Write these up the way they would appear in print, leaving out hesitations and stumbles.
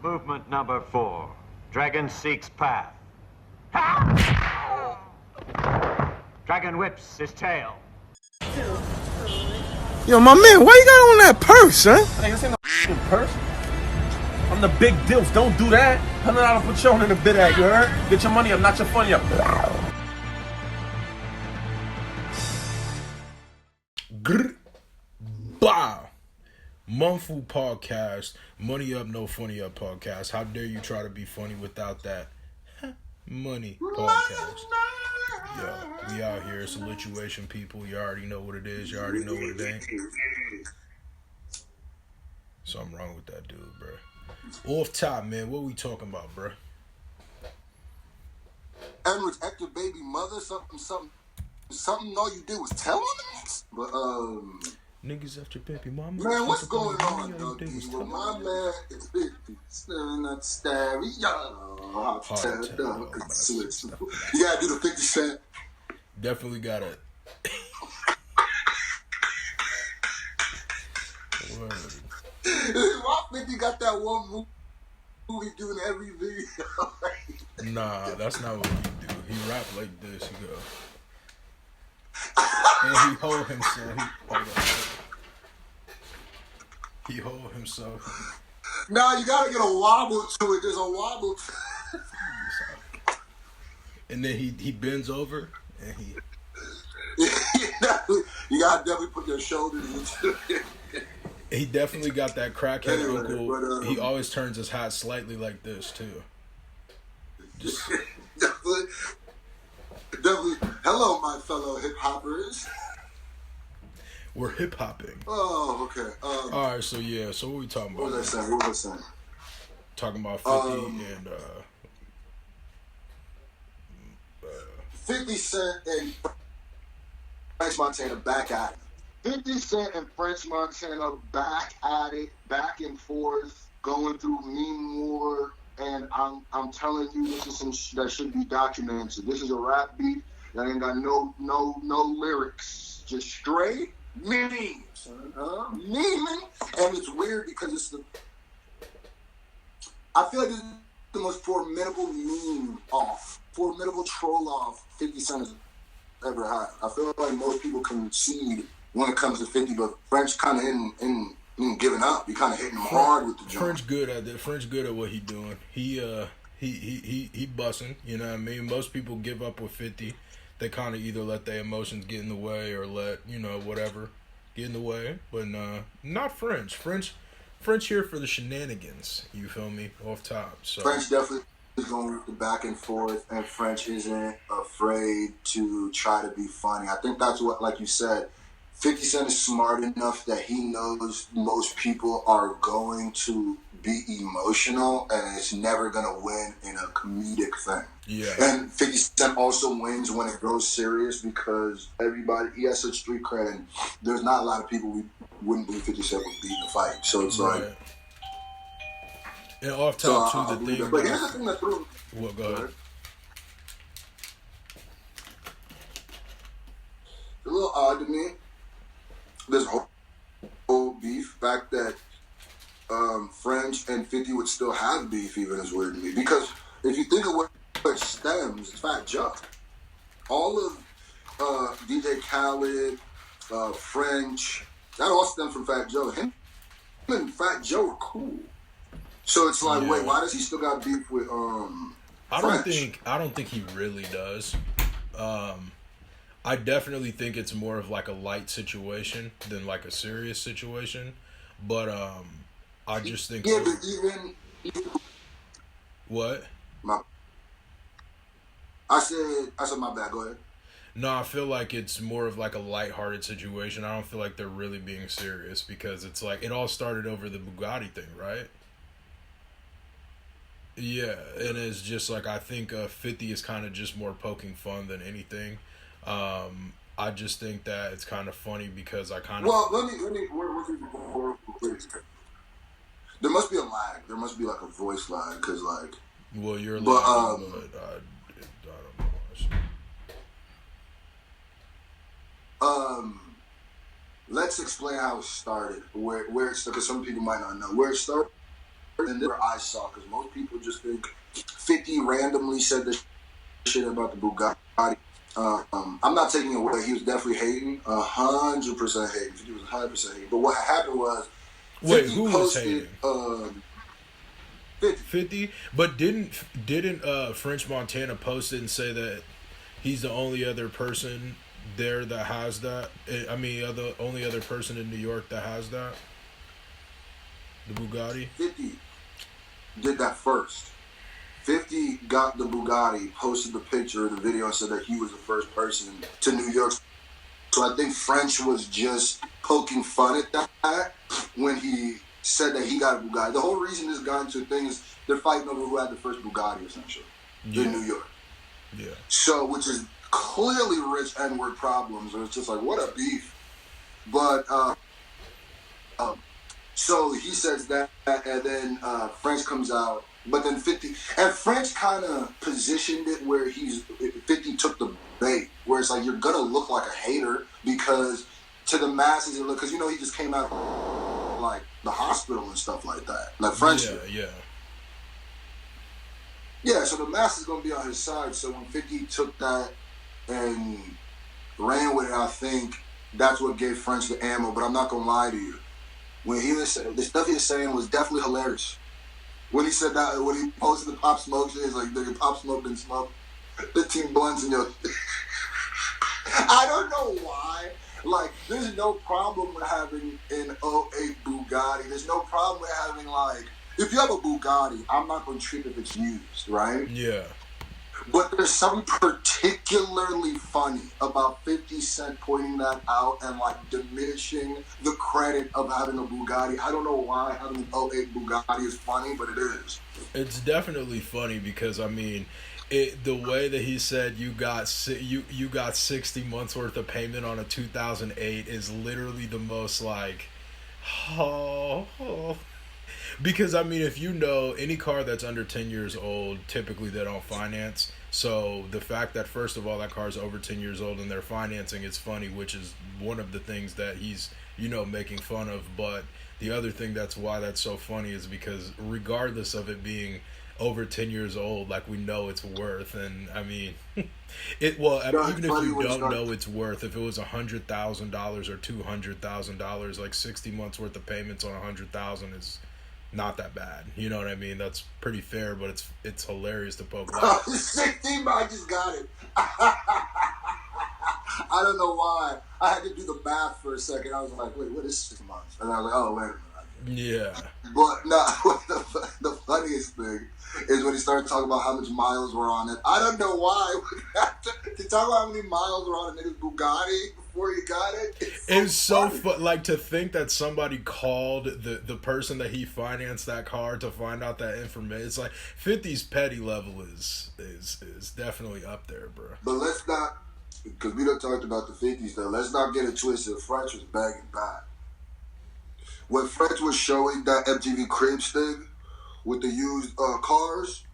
Movement number 4. Dragon seeks path. Dragon whips his tail. Yo, my man, why you got on that purse, huh? Hey, this ain't no purse. I'm the big deals. Don't do that. $100 Patron in the bid at, you heard? Get your money up, not your funny up. Bah! Mumful podcast, money up, no funny up podcast. How dare you try to be funny without that money podcast? Yo, we out here. It's a lituation, people. You already know what it is. You already know what it ain't. Something wrong with that dude, bro. Off top, man. What we talking about, bro? Edward's active baby mother, something. All you did was tell him. But Niggas after baby mama. man, what's going on, Dougie? Well, my man is 50, staring at the stereo. You gotta do the 50 Cent. Definitely got it. Why 50 got that one movie doing every video? Nah, that's not what he do. He rap like this. He go. And he hold himself. He hold himself. Nah, you gotta get a wobble to it. There's a wobble. And then he bends over and he. You gotta definitely put your shoulders into it. He definitely got that crackhead Anyway, uncle. but, He always turns his hat slightly like this too. Just definitely. Hello, my fellow hip hoppers. we're hip hopping. Oh, okay. All right, so yeah, so what we talking about? What was I saying? Talking about 50 and 50 Cent and French Montana back at it. 50 Cent and French Montana back at it, back and forth, going through meme war. And I'm telling you, this is some that should be documented. So this is a rap beat that ain't got no lyrics, just straight memes, memeing. And it's weird because it's I feel like it's the most formidable formidable troll off 50 Cent has ever had. I feel like most people concede when it comes to 50, but French kind of in giving up. He kind of hitting him hard with the joint. French good at that. French good at what he doing. He busting. You know what I mean? Most people give up with 50. They kind of either let their emotions get in the way or let whatever get in the way. But not French. French here for the shenanigans. You feel me? Off top. So French definitely is going with the back and forth, and French isn't afraid to try to be funny. I think that's what, like you said, 50 Cent is smart enough that he knows most people are going to be emotional and it's never going to win in a comedic thing. Yeah. And 50 Cent also wins when it goes serious because he has such street cred and there's not a lot of people we wouldn't believe 50 Cent would beat in a fight. So it's right. like... And off top, too, the thing... But here's the thing that threw... Well, go ahead. It's a little odd to me. This whole beef, fact that French and 50 would still have beef even is weird to me. Because if you think of where it stems, it's Fat Joe. All of DJ Khaled, French, that all stems from Fat Joe. Him and Fat Joe are cool. So it's like, wait, why does he still got beef with French? I don't think he really does. I definitely think it's more of like a light situation than like a serious situation. But I just think but even what? I said my bad, go ahead. No, I feel like it's more of like a lighthearted situation. I don't feel like they're really being serious because it's like it all started over the Bugatti thing, right? Yeah, and it's just like I think 50 is kind of just more poking fun than anything. I just think that it's kind of funny because I kind of... Well, let me there must be a lag. There must be like a voice lag because like... Well, you're but, lagging, but I don't know. Let's explain how it started. Where it's... Because some people might not know. Where it started and there I saw, because most people just think 50 randomly said this shit about the Bugatti. I'm not taking it away. He was definitely hating, 100% hating. He was 100% hating. But what happened was, wait, who was hating? 50. 50? But didn't French Montana post it and say that he's the only other person there that has that? I mean, the only other person in New York that has that? The Bugatti? 50 did that first. 50 got the Bugatti, posted the picture of the video, and said that he was the first person to New York. So I think French was just poking fun at that when he said that he got a Bugatti. The whole reason this got into a thing is they're fighting over who had the first Bugatti, essentially, in New York. Yeah. So, which is clearly rich N-word problems, and it's just like, what a beef. But, so he says that, and then French comes out, but then 50, and French kind of positioned it where 50 took the bait, where it's like, you're gonna look like a hater, because to the masses, because he just came out like the hospital and stuff like that, like French. Yeah, so the masses gonna be on his side. So when 50 took that and ran with it, I think that's what gave French the ammo. But I'm not gonna lie to you, when he was the stuff he was saying was definitely hilarious. When he said that, when he posted the Pop Smoke shit, he's like, "Nigga, Pop Smoke didn't smoke 15 blunts in your." I don't know why. Like, there's no problem with having an '08 Bugatti. There's no problem with having, like, if you have a Bugatti, I'm not going to trip if it's used, right? Yeah. But there's something particularly funny about 50 Cent pointing that out and, like, diminishing the credit of having a Bugatti. I don't know why having an '08 Bugatti is funny, but it is. It's definitely funny because, I mean, the way that he said you got 60 months worth of payment on a 2008 is literally the most, like, because, I mean, if you know any car that's under 10 years old, typically they don't finance. So the fact that, first of all, that car's over 10 years old and they're financing, it's funny, which is one of the things that he's, making fun of. But the other thing why that's so funny is because regardless of it being over 10 years old, like, we know it's worth. And I mean, even if you don't know it's worth, if it was $100,000 or $200,000, like 60 months worth of payments on $100,000 is not that bad. You know what I mean? That's pretty fair, but it's hilarious to poke out. 60, I just got it. I don't know why. I had to do the math for a second. I was like, wait, what is 6 months? And I was like, oh, wait a minute. Yeah. But no, the funniest thing is when he started talking about how much miles were on it. I don't know why. To talk about how many miles were on a nigga's Bugatti before he got it. It's so fun. Like, to think that somebody called the person that he financed that car to find out that information. It's like 50's petty level is definitely up there, bro. But let's not, because we done talked about the 50s though, let's not get it twisted. French was bagging back. When French was showing that MTV Cribs thing with the used cars.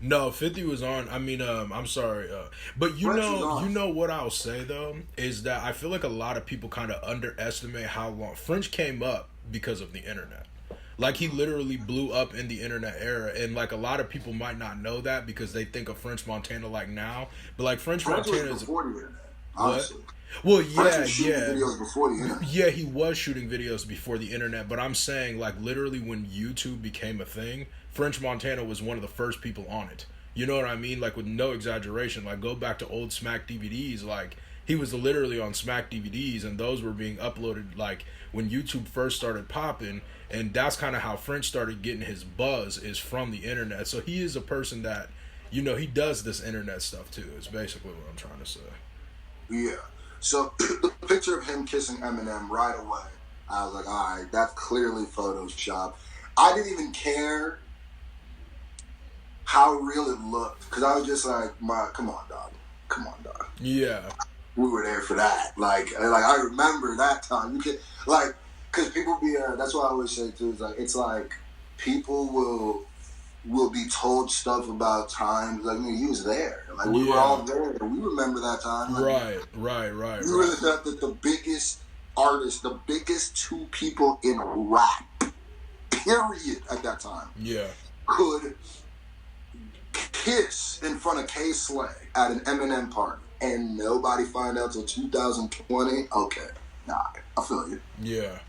No, 50 was on. I mean, I'm sorry, but you know what I'll say though is that I feel like a lot of people kind of underestimate how long French came up because of the internet. Like, he literally blew up in the internet era, and like a lot of people might not know that because they think of French Montana like now, but like French Montana is before the internet. Honestly. What? Well, yeah. Videos before the internet. Yeah, he was shooting videos before the internet, but I'm saying, like, literally when YouTube became a thing, French Montana was one of the first people on it. You know what I mean? Like, with no exaggeration. Like, go back to old Smack DVDs. Like, he was literally on Smack DVDs, and those were being uploaded, like, when YouTube first started popping, and that's kind of how French started getting his buzz, is from the internet. So he is a person that, he does this internet stuff, too. It's basically what I'm trying to say. Yeah. So the picture of him kissing Eminem right away, I was like, all right, that's clearly Photoshop. I didn't even care how real it looked, because I was just like, come on, dog. Yeah. We were there for that. Like I remember that time. You can, like, because people be, that's what I always say too, is like, it's like people will be told stuff about times, like, you was there. Like, we were all there. We remember that time. Like, Right. You really thought that the biggest artists, the biggest two people in rap, period, at that time, Yeah. could kiss in front of K Slay at an Eminem party and nobody find out till 2020, okay, nah, I feel you. Yeah.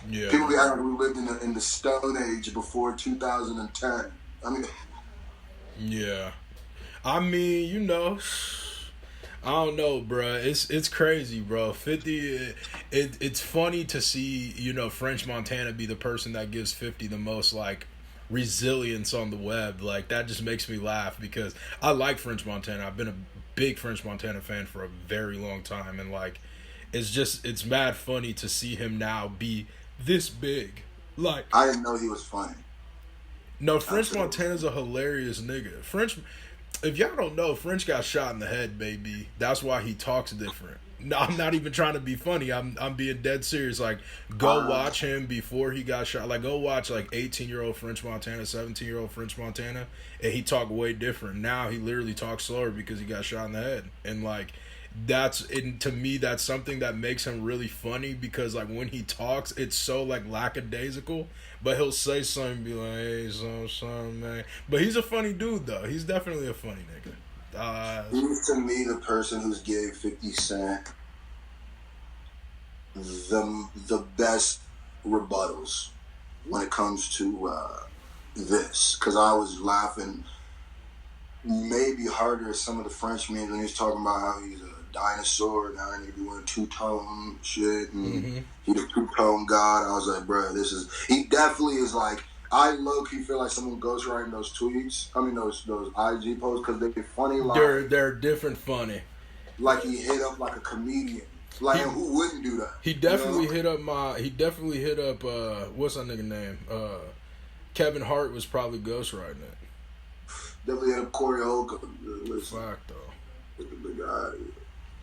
Yeah. People be acting like we lived in the Stone Age before 2010. I mean, yeah. I mean, you know, I don't know, bro. It's crazy, bro. 50. It's funny to see, you know, French Montana be the person that gives 50 the most like resilience on the web. Like that just makes me laugh because I like French Montana. I've been a big French Montana fan for a very long time, and like it's mad funny to see him now be this big. Like I didn't know he was funny. No, French Montana's a hilarious nigga. If y'all don't know, French got shot in the head, baby. That's why he talks different. No, I'm not even trying to be funny. I'm being dead serious. Like, go watch him before he got shot. Like, go watch, like, 18-year-old French Montana, 17-year-old French Montana, and he talked way different. Now he literally talks slower because he got shot in the head. And, like, to me, that's something that makes him really funny because, like, when he talks, it's so, like, lackadaisical. But he'll say something, be like, hey, something, man. But he's a funny dude, though. He's definitely a funny nigga. He's, to me, the person who's gave 50 Cent the best rebuttals when it comes to this. Because I was laughing maybe harder at some of the French memes when he was talking about how he's a dinosaur, now I need to be wearing two-tone shit, and he the two-tone god. I was like, bro, he definitely is like, I low-key feel like someone ghostwriting those tweets, those IG posts, because they're funny, like, they're different funny. Like he hit up like a comedian. Like, who wouldn't do that? He definitely hit up what's that nigga name? Kevin Hart was probably ghostwriting it. Definitely hit up Corey Holcomb. Fact, though. Look at the guy.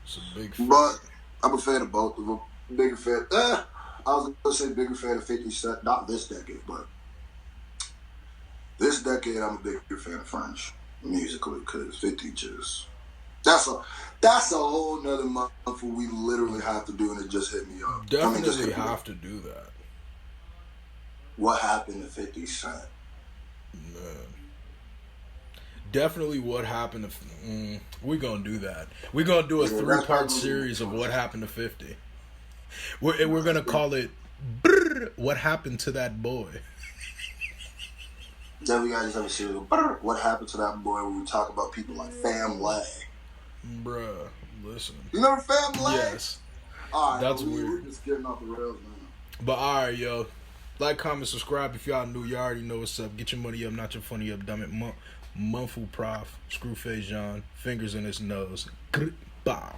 It's a big fan. But I'm a fan of both of them. Bigger fan. I was going to say bigger fan of 50 Cent. Not this decade, but this decade I'm a bigger fan of French musically because 50 just... That's a whole nother month where we literally have to do, and it just hit me up. Definitely have to do that. What happened to 50 Cent? Man. Definitely what happened to... we're going to do that. We're going to do a 3-part series of what happened to 50. We're going to call it What Happened to That Boy. Then we got to just have a series of What Happened to That Boy when we talk about people like Family. Bruh, listen. You remember Family? Yes. All right, that's we're weird. just getting off the rails, man. But alright, yo. Like, comment, subscribe. If y'all new, you already know what's up. Get your money up, not your funny up, dumb it. Mumful Prof, Screwfacejean, fingers in his nose. Bow.